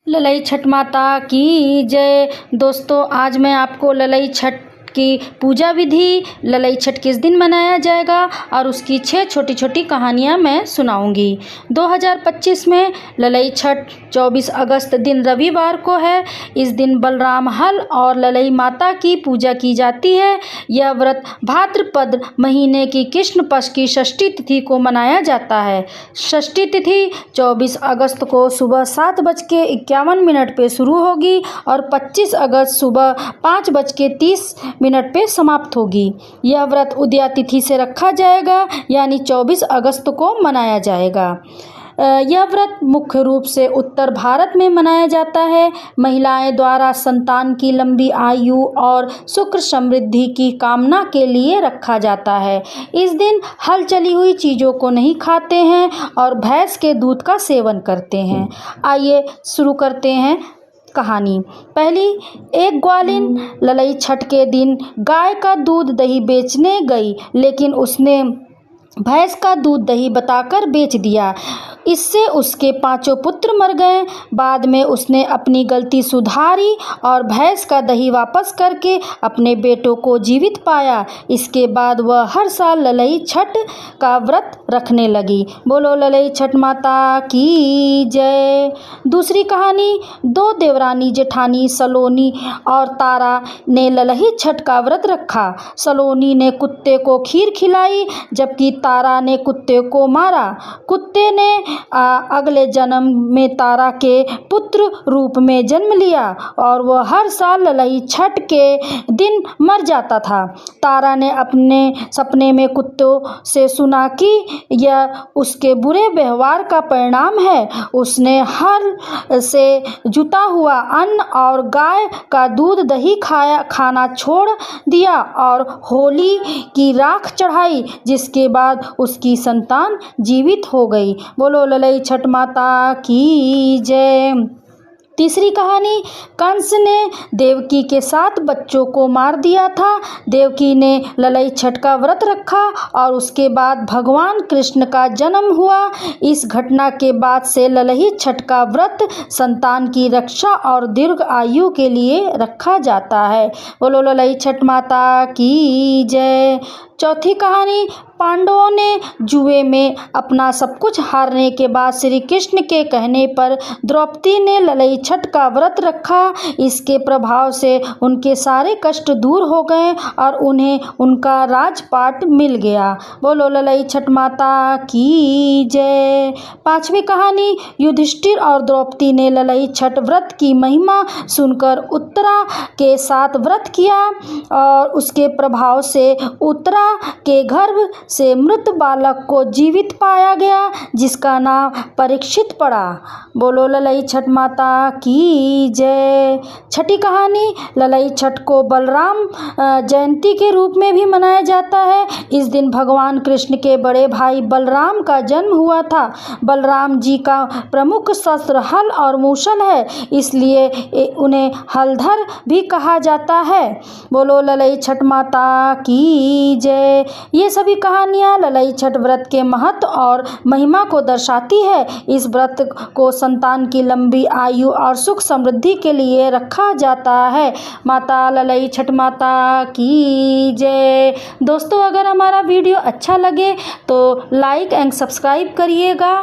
ललई छठ माता की जय। दोस्तों, आज मैं आपको ललई छठ की पूजा विधि, ललई छठ किस दिन मनाया जाएगा और उसकी 6 छोटी छोटी कहानियाँ मैं सुनाऊंगी। 2025 में ललई छठ 24 अगस्त दिन रविवार को है। इस दिन बलराम हल और ललई माता की पूजा की जाती है। यह व्रत भाद्रपद महीने की कृष्ण पक्ष की षष्ठी तिथि को मनाया जाता है। षष्ठी तिथि 24 अगस्त को सुबह 7:51 पे शुरू होगी और 25 अगस्त सुबह 5:30 पे समाप्त होगी। यह व्रत उदया तिथि से रखा जाएगा, यानी 24 अगस्त को मनाया जाएगा। यह व्रत मुख्य रूप से उत्तर भारत में मनाया जाता है। महिलाएं द्वारा संतान की लंबी आयु और सुख समृद्धि की कामना के लिए रखा जाता है। इस दिन हल चली हुई चीज़ों को नहीं खाते हैं और भैंस के दूध का सेवन करते हैं। आइए शुरू करते हैं कहानी। पहली, एक ग्वालिन ललई छठ के दिन गाय का दूध दही बेचने गई, लेकिन उसने भैंस का दूध दही बताकर बेच दिया। इससे उसके 5 पुत्र मर गए। बाद में उसने अपनी गलती सुधारी और भैंस का दही वापस करके अपने बेटों को जीवित पाया। इसके बाद वह हर साल ललई छठ का व्रत रखने लगी। बोलो ललई छठ माता की जय। दूसरी कहानी, 2 देवरानी जेठानी सलोनी और तारा ने ललई छठ का व्रत रखा। सलोनी ने कुत्ते को खीर खिलाई, जबकि तारा ने कुत्ते को मारा। कुत्ते ने अगले जन्म में तारा के पुत्र रूप में जन्म लिया और वह हर साल ललई छठ के दिन मर जाता था। तारा ने अपने सपने में कुत्तों से सुना कि यह उसके बुरे व्यवहार का परिणाम है। उसने हल से जुता हुआ अन्न और गाय का दूध दही खाना छोड़ दिया और होली की राख चढ़ाई, जिसके बाद उसकी संतान जीवित हो गई। बोलो ललई छठ माता की जय। तीसरी कहानी, कंस ने देवकी के 7 बच्चों को मार दिया था। देवकी ने ललई छठ का व्रत रखा और उसके बाद भगवान कृष्ण का जन्म हुआ। इस घटना के बाद से ललई छठ का व्रत संतान की रक्षा और दीर्घ आयु के लिए रखा जाता है। बोलो ललई छठ माता की जय। चौथी कहानी, पांडवों ने जुए में अपना सब कुछ हारने के बाद श्री कृष्ण के कहने पर द्रौपदी ने ललई छठ का व्रत रखा। इसके प्रभाव से उनके सारे कष्ट दूर हो गए और उन्हें उनका राजपाट मिल गया। बोलो ललई छठ माता की जय। पांचवी कहानी, युधिष्ठिर और द्रौपदी ने ललई छठ व्रत की महिमा सुनकर उत्तरा के साथ व्रत किया और उसके प्रभाव से उत्तरा के गर्भ से मृत बालक को जीवित पाया गया, जिसका नाम परीक्षित पड़ा। बोलो ललई छठ माता की जय। छठी कहानी, ललई छठ को बलराम जयंती के रूप में भी मनाया जाता है। इस दिन भगवान कृष्ण के बड़े भाई बलराम का जन्म हुआ था। बलराम जी का प्रमुख शस्त्र हल और मूसल है, इसलिए उन्हें हलधर भी कहा जाता है। बोलो ललई छठ माता की जय। ये सभी कहानियाँ ललई छठ व्रत के महत्व और महिमा को दर्शाती है। इस व्रत को संतान की लंबी आयु और सुख समृद्धि के लिए रखा जाता है। माता ललई छठ माता की जय। दोस्तों, अगर हमारा वीडियो अच्छा लगे तो लाइक एंड सब्सक्राइब करिएगा।